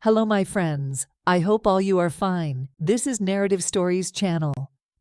Hello my friends, I hope all you are fine. This is Narrative Stories channel.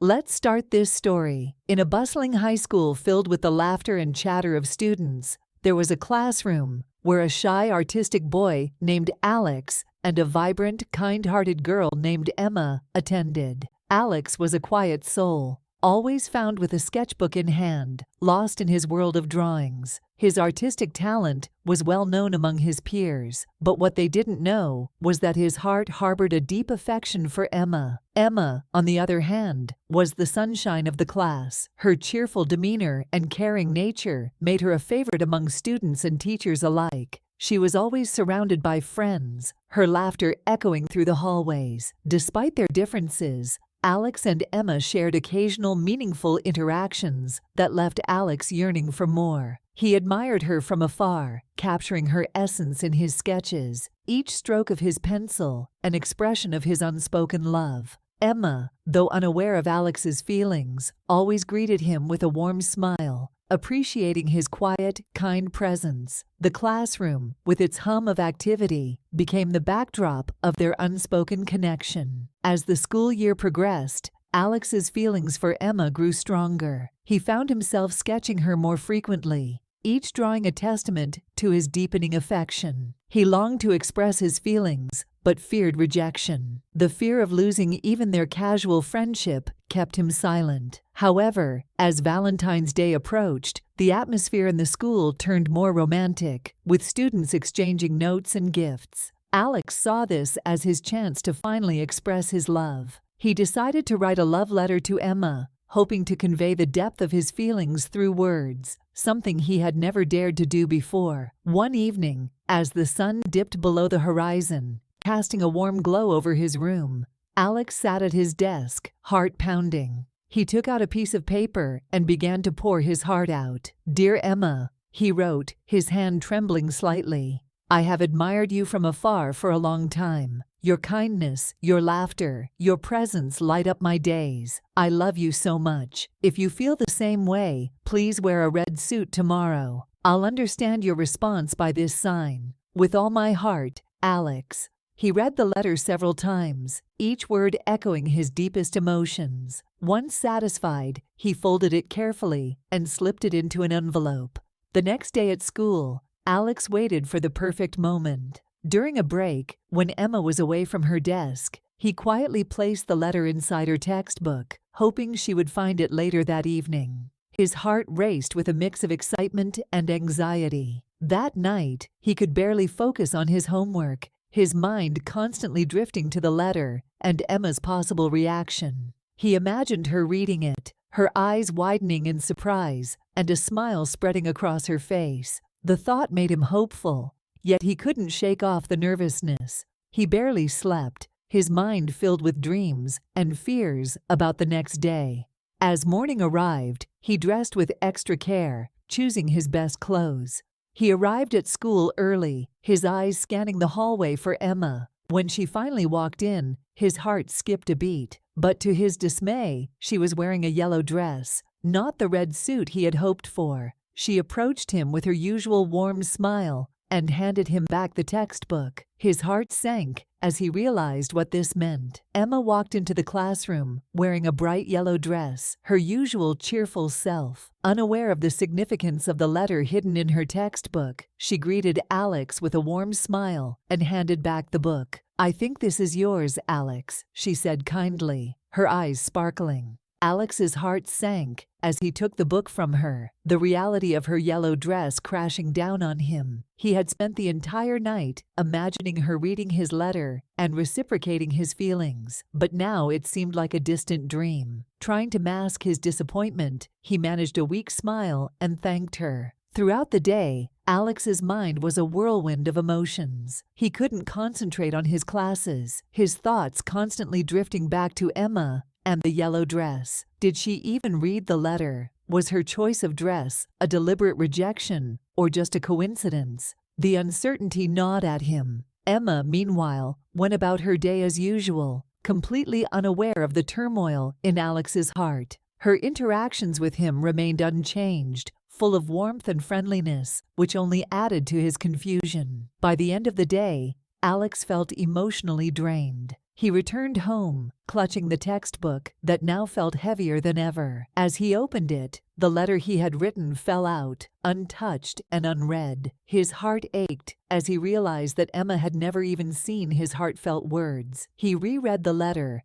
Let's start this story. In a bustling high school filled with the laughter and chatter of students, there was a classroom where a shy artistic boy named Alex and a vibrant, kind-hearted girl named Emma attended. Alex was a quiet soul, always found with a sketchbook in hand, lost in his world of drawings. His artistic talent was well known among his peers, but what they didn't know was that his heart harbored a deep affection for Emma. Emma, on the other hand, was the sunshine of the class. Her cheerful demeanor and caring nature made her a favorite among students and teachers alike. She was always surrounded by friends, her laughter echoing through the hallways. Despite their differences, Alex and Emma shared occasional meaningful interactions that left Alex yearning for more. He admired her from afar, capturing her essence in his sketches, each stroke of his pencil an expression of his unspoken love. Emma, though unaware of Alex's feelings, always greeted him with a warm smile, appreciating his quiet, kind presence. The classroom, with its hum of activity, became the backdrop of their unspoken connection. As the school year progressed, Alex's feelings for Emma grew stronger. He found himself sketching her more frequently, each drawing a testament to his deepening affection. He longed to express his feelings, but feared rejection. The fear of losing even their casual friendship kept him silent. However, as Valentine's Day approached, the atmosphere in the school turned more romantic, with students exchanging notes and gifts. Alex saw this as his chance to finally express his love. He decided to write a love letter to Emma, hoping to convey the depth of his feelings through words, something he had never dared to do before. One evening, as the sun dipped below the horizon, casting a warm glow over his room, Alex sat at his desk, heart pounding. He took out a piece of paper and began to pour his heart out. "Dear Emma," he wrote, his hand trembling slightly, "I have admired you from afar for a long time. Your kindness, your laughter, your presence light up my days. I love you so much. If you feel the same way, please wear a red suit tomorrow. I'll understand your response by this sign. With all my heart, Alex." He read the letter several times, each word echoing his deepest emotions. Once satisfied, he folded it carefully and slipped it into an envelope. The next day at school, Alex waited for the perfect moment. During a break, when Emma was away from her desk, he quietly placed the letter inside her textbook, hoping she would find it later that evening. His heart raced with a mix of excitement and anxiety. That night, he could barely focus on his homework, his mind constantly drifting to the letter and Emma's possible reaction. He imagined her reading it, her eyes widening in surprise and a smile spreading across her face. The thought made him hopeful, yet he couldn't shake off the nervousness. He barely slept, his mind filled with dreams and fears about the next day. As morning arrived, he dressed with extra care, choosing his best clothes. He arrived at school early, his eyes scanning the hallway for Emma. When she finally walked in, his heart skipped a beat. But to his dismay, she was wearing a yellow dress, not the red suit he had hoped for. She approached him with her usual warm smile and handed him back the textbook. His heart sank as he realized what this meant. Emma walked into the classroom wearing a bright yellow dress, her usual cheerful self. Unaware of the significance of the letter hidden in her textbook, she greeted Alex with a warm smile and handed back the book. "I think this is yours, Alex," she said kindly, her eyes sparkling. Alex's heart sank as he took the book from her, the reality of her yellow dress crashing down on him. He had spent the entire night imagining her reading his letter and reciprocating his feelings, but now it seemed like a distant dream. Trying to mask his disappointment, he managed a weak smile and thanked her. Throughout the day, Alex's mind was a whirlwind of emotions. He couldn't concentrate on his classes, his thoughts constantly drifting back to Emma and the yellow dress. Did she even read the letter? Was her choice of dress a deliberate rejection or just a coincidence? The uncertainty gnawed at him. Emma, meanwhile, went about her day as usual, completely unaware of the turmoil in Alex's heart. Her interactions with him remained unchanged, full of warmth and friendliness, which only added to his confusion. By the end of the day, Alex felt emotionally drained. He returned home, clutching the textbook that now felt heavier than ever. As he opened it, the letter he had written fell out, untouched and unread. His heart ached as he realized that Emma had never even seen his heartfelt words. He reread the letter,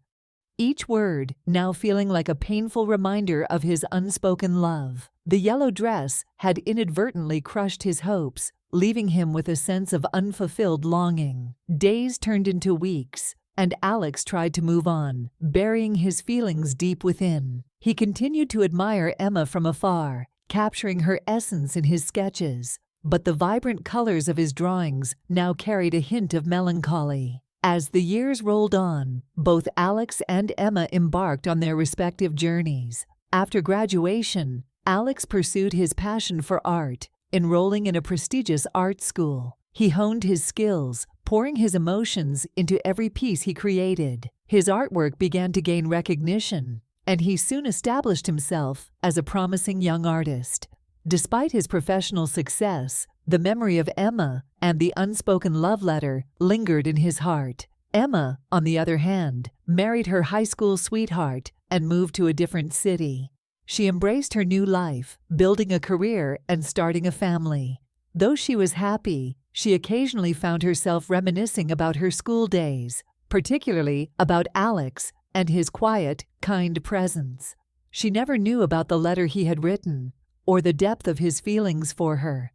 each word now feeling like a painful reminder of his unspoken love. The yellow dress had inadvertently crushed his hopes, leaving him with a sense of unfulfilled longing. Days turned into weeks, and Alex tried to move on, burying his feelings deep within. He continued to admire Emma from afar, capturing her essence in his sketches, but the vibrant colors of his drawings now carried a hint of melancholy. As the years rolled on, both Alex and Emma embarked on their respective journeys. After graduation, Alex pursued his passion for art, enrolling in a prestigious art school. He honed his skills, pouring his emotions into every piece he created. His artwork began to gain recognition, and he soon established himself as a promising young artist. Despite his professional success, the memory of Emma and the unspoken love letter lingered in his heart. Emma, on the other hand, married her high school sweetheart and moved to a different city. She embraced her new life, building a career and starting a family. Though she was happy, she occasionally found herself reminiscing about her school days, particularly about Alex and his quiet, kind presence. She never knew about the letter he had written or the depth of his feelings for her.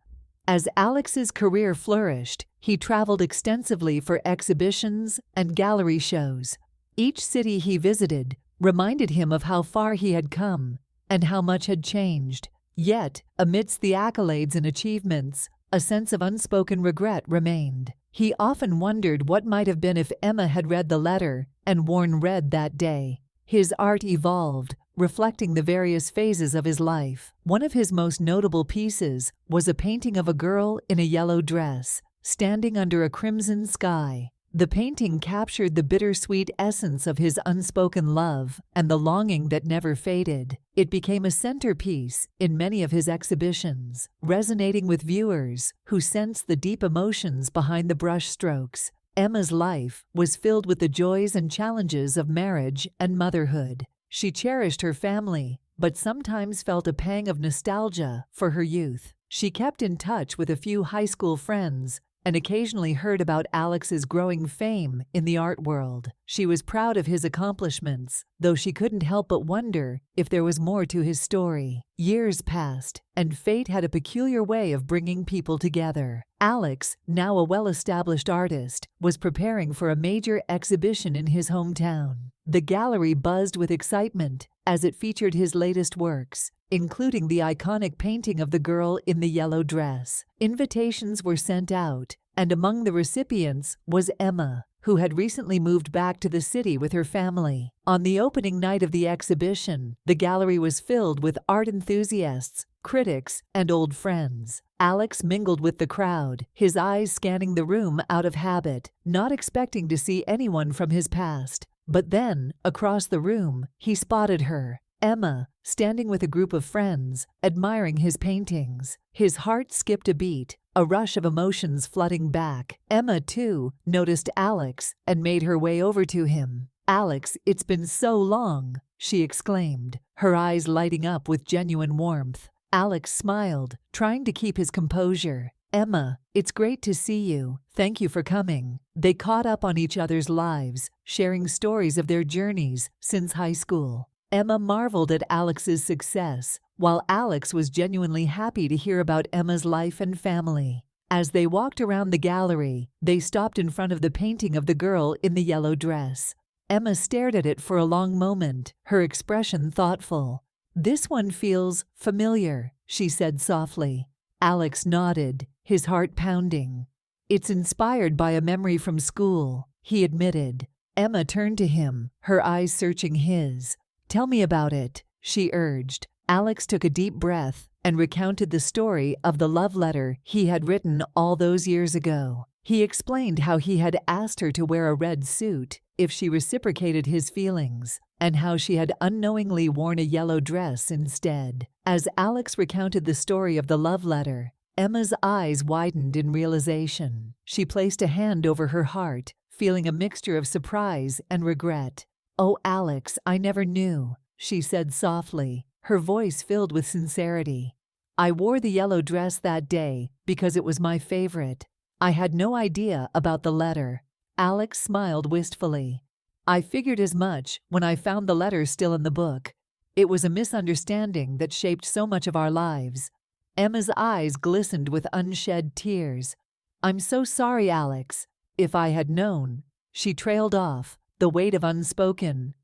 As Alex's career flourished, he traveled extensively for exhibitions and gallery shows. Each city he visited reminded him of how far he had come and how much had changed. Yet, amidst the accolades and achievements, a sense of unspoken regret remained. He often wondered what might have been if Emma had read the letter and worn red that day. His art evolved, reflecting the various phases of his life. One of his most notable pieces was a painting of a girl in a yellow dress, standing under a crimson sky. The painting captured the bittersweet essence of his unspoken love and the longing that never faded. It became a centerpiece in many of his exhibitions, resonating with viewers who sensed the deep emotions behind the brushstrokes. Emma's life was filled with the joys and challenges of marriage and motherhood. She cherished her family, but sometimes felt a pang of nostalgia for her youth. She kept in touch with a few high school friends and occasionally heard about Alex's growing fame in the art world. She was proud of his accomplishments, though she couldn't help but wonder if there was more to his story. Years passed, and fate had a peculiar way of bringing people together. Alex, now a well-established artist, was preparing for a major exhibition in his hometown. The gallery buzzed with excitement as it featured his latest works, including the iconic painting of the girl in the yellow dress. Invitations were sent out, and among the recipients was Emma, who had recently moved back to the city with her family. On the opening night of the exhibition, the gallery was filled with art enthusiasts, critics, and old friends. Alex mingled with the crowd, his eyes scanning the room out of habit, not expecting to see anyone from his past. But then, across the room, he spotted her, Emma, standing with a group of friends, admiring his paintings. His heart skipped a beat, a rush of emotions flooding back. Emma, too, noticed Alex and made her way over to him. "Alex, it's been so long," she exclaimed, her eyes lighting up with genuine warmth. Alex smiled, trying to keep his composure. "Emma, it's great to see you. Thank you for coming." They caught up on each other's lives, sharing stories of their journeys since high school. Emma marveled at Alex's success, while Alex was genuinely happy to hear about Emma's life and family. As they walked around the gallery, they stopped in front of the painting of the girl in the yellow dress. Emma stared at it for a long moment, her expression thoughtful. "This one feels familiar," she said softly. Alex nodded, his heart pounding. "It's inspired by a memory from school," he admitted. Emma turned to him, her eyes searching his. "Tell me about it," she urged. Alex took a deep breath and recounted the story of the love letter he had written all those years ago. He explained how he had asked her to wear a red suit if she reciprocated his feelings, and how she had unknowingly worn a yellow dress instead. As Alex recounted the story of the love letter, Emma's eyes widened in realization. She placed a hand over her heart, feeling a mixture of surprise and regret. "Oh, Alex, I never knew," she said softly, her voice filled with sincerity. "I wore the yellow dress that day because it was my favorite. I had no idea about the letter." Alex smiled wistfully. "I figured as much when I found the letter still in the book. It was a misunderstanding that shaped so much of our lives." Emma's eyes glistened with unshed tears. "I'm so sorry, Alex. If I had known." She trailed off, the weight of unspoken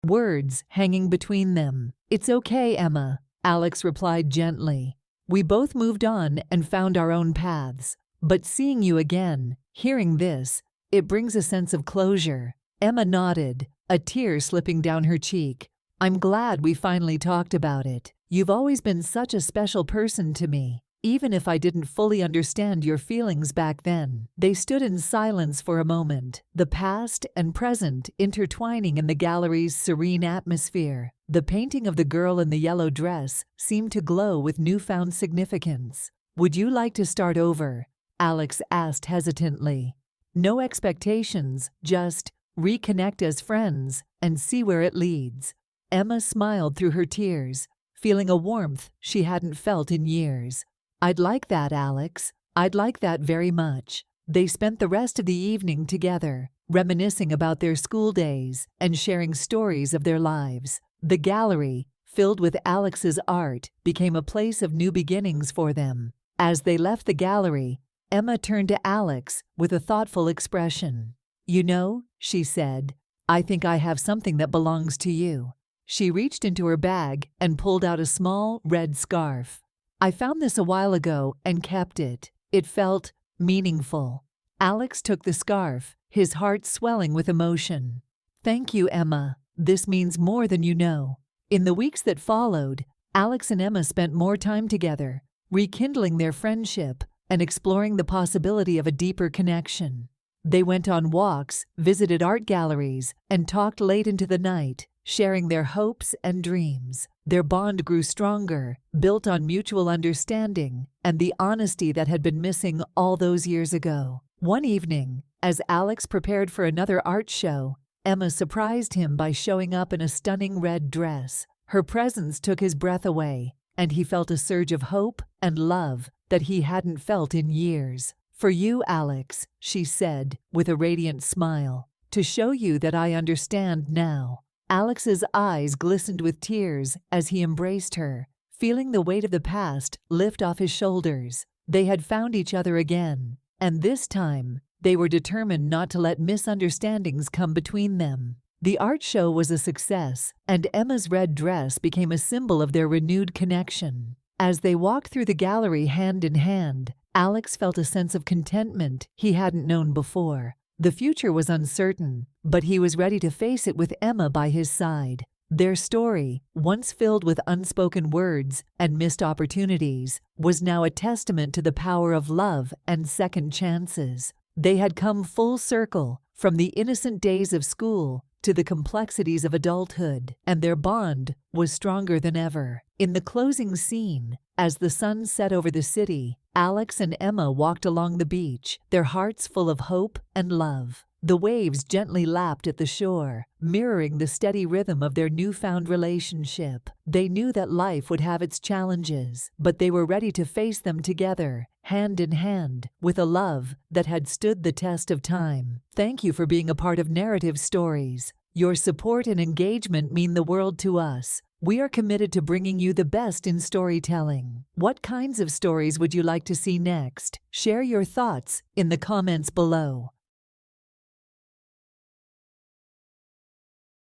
words hanging between them. "It's okay, Emma," Alex replied gently. "We both moved on and found our own paths. But seeing you again, hearing this, it brings a sense of closure." Emma nodded, a tear slipping down her cheek. "I'm glad we finally talked about it. You've always been such a special person to me, even if I didn't fully understand your feelings back then." They stood in silence for a moment, the past and present intertwining in the gallery's serene atmosphere. The painting of the girl in the yellow dress seemed to glow with newfound significance. "Would you like to start over?" Alex asked hesitantly. "No expectations, just reconnect as friends and see where it leads." Emma smiled through her tears, feeling a warmth she hadn't felt in years. "I'd like that, Alex. I'd like that very much." They spent the rest of the evening together, reminiscing about their school days and sharing stories of their lives. The gallery, filled with Alex's art, became a place of new beginnings for them. As they left the gallery, Emma turned to Alex with a thoughtful expression. "You know," she said, "I think I have something that belongs to you." She reached into her bag and pulled out a small, red scarf. "I found this a while ago and kept it. It felt meaningful." Alex took the scarf, his heart swelling with emotion. "Thank you, Emma. This means more than you know." In the weeks that followed, Alex and Emma spent more time together, rekindling their friendship and exploring the possibility of a deeper connection. They went on walks, visited art galleries, and talked late into the night, sharing their hopes and dreams. Their bond grew stronger, built on mutual understanding and the honesty that had been missing all those years ago. One evening, as Alex prepared for another art show, Emma surprised him by showing up in a stunning red dress. Her presence took his breath away, and he felt a surge of hope and love that he hadn't felt in years. "For you, Alex," she said, with a radiant smile, "to show you that I understand now." Alex's eyes glistened with tears as he embraced her, feeling the weight of the past lift off his shoulders. They had found each other again, and this time, they were determined not to let misunderstandings come between them. The art show was a success, and Emma's red dress became a symbol of their renewed connection. As they walked through the gallery hand in hand, Alex felt a sense of contentment he hadn't known before. The future was uncertain, but he was ready to face it with Emma by his side. Their story, once filled with unspoken words and missed opportunities, was now a testament to the power of love and second chances. They had come full circle, from the innocent days of school to the complexities of adulthood, and their bond was stronger than ever. In the closing scene, as the sun set over the city, Alex and Emma walked along the beach, their hearts full of hope and love. The waves gently lapped at the shore, mirroring the steady rhythm of their newfound relationship. They knew that life would have its challenges, but they were ready to face them together, hand in hand, with a love that had stood the test of time. Thank you for being a part of Narrative Stories. Your support and engagement mean the world to us. We are committed to bringing you the best in storytelling. What kinds of stories would you like to see next? Share your thoughts in the comments below.